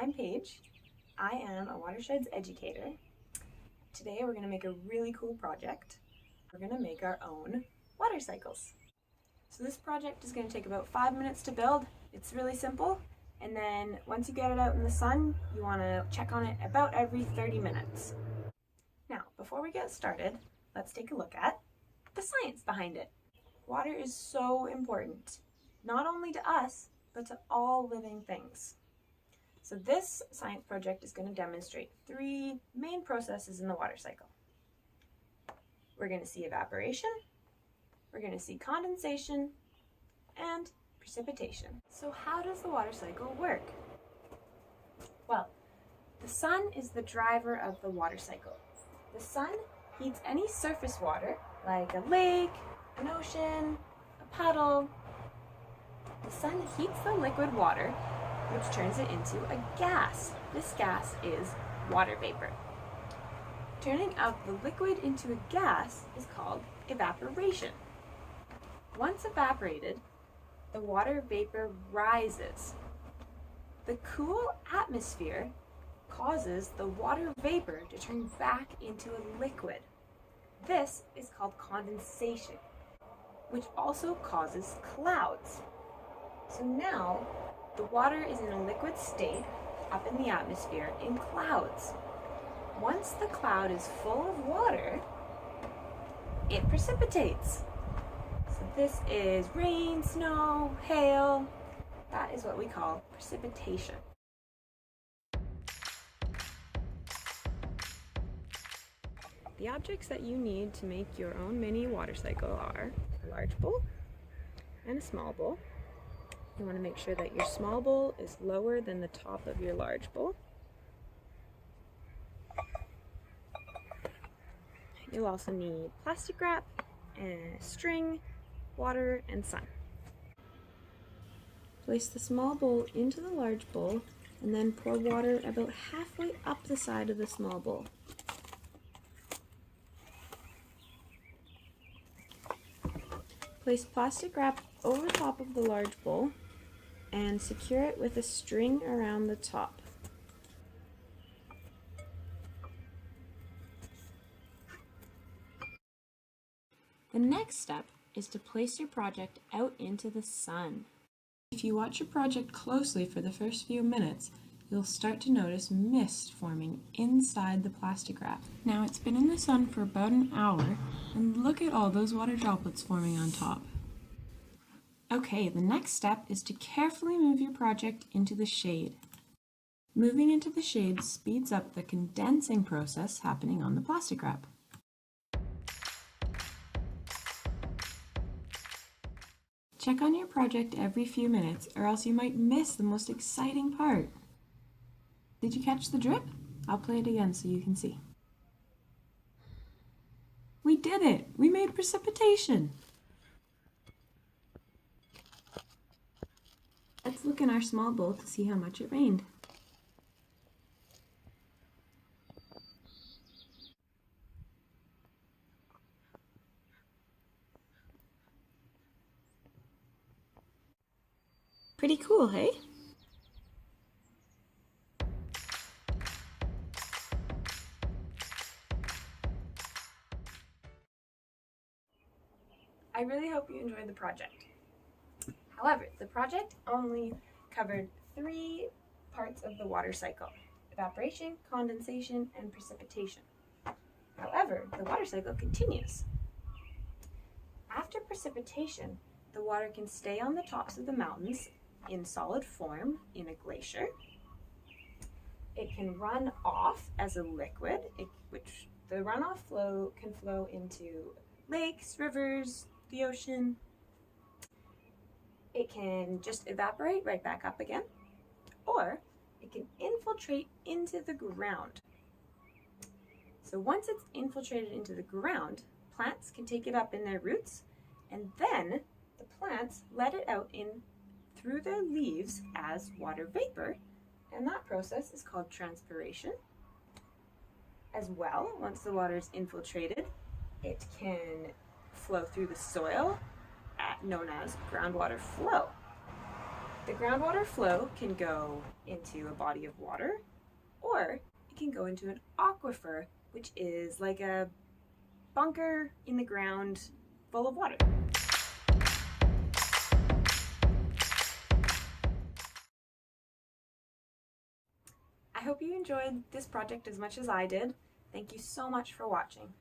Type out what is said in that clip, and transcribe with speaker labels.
Speaker 1: I'm Paige. I am a watersheds educator. Today we're going to make a really cool project. We're going to make our own water cycles. So this project is going to take about 5 minutes to build. It's really simple. And then once you get it out in the sun, you want to check on it about every 30 minutes. Now, before we get started, let's take a look at the science behind it. Water is so important, not only to us, but to all living things. So this science project is going to demonstrate 3 main processes in the water cycle. We're going to see evaporation, we're going to see condensation, and precipitation. So how does the water cycle work? Well, the sun is the driver of the water cycle. The sun heats any surface water, like a lake, an ocean, a puddle. The sun heats the liquid water, which turns it into a gas. This gas is water vapor. Turning of the liquid into a gas is called evaporation. Once evaporated, the water vapor rises. The cool atmosphere causes the water vapor to turn back into a liquid. This is called condensation, which also causes clouds. So now, the water is in a liquid state up in the atmosphere in clouds. Once the cloud is full of water, it precipitates. So this is rain, snow, hail. That is what we call precipitation. The objects that you need to make your own mini water cycle are a large bowl and a small bowl. You want to make sure that your small bowl is lower than the top of your large bowl. You'll also need plastic wrap, and string, water, and sun. Place the small bowl into the large bowl and then pour water about halfway up the side of the small bowl. Place plastic wrap over top of the large bowl and secure it with a string around the top. The next step is to place your project out into the sun. If you watch your project closely for the first few minutes, you'll start to notice mist forming inside the plastic wrap. Now it's been in the sun for about an hour, and look at all those water droplets forming on top. Okay, the next step is to carefully move your project into the shade. Moving into the shade speeds up the condensing process happening on the plastic wrap. Check on your project every few minutes, or else you might miss the most exciting part. Did you catch the drip? I'll play it again so you can see. We did it! We made precipitation! Let's look in our small bowl to see how much it rained. Pretty cool, hey? I really hope you enjoyed the project. However, the project only covered 3 parts of the water cycle: evaporation, condensation, and precipitation. However, the water cycle continues. After precipitation, the water can stay on the tops of the mountains in solid form in a glacier. It can run off as a liquid, which the runoff flow can flow into lakes, rivers, the ocean. It can just evaporate right back up again, or it can infiltrate into the ground. So once it's infiltrated into the ground, plants can take it up in their roots, and then the plants let it out in through their leaves as water vapor, and that process is called transpiration. As well, once the water is infiltrated, it can flow through the soil, known as groundwater flow. The groundwater flow can go into a body of water, or it can go into an aquifer, which is like a bunker in the ground full of water. I hope you enjoyed this project as much as I did. Thank you so much for watching.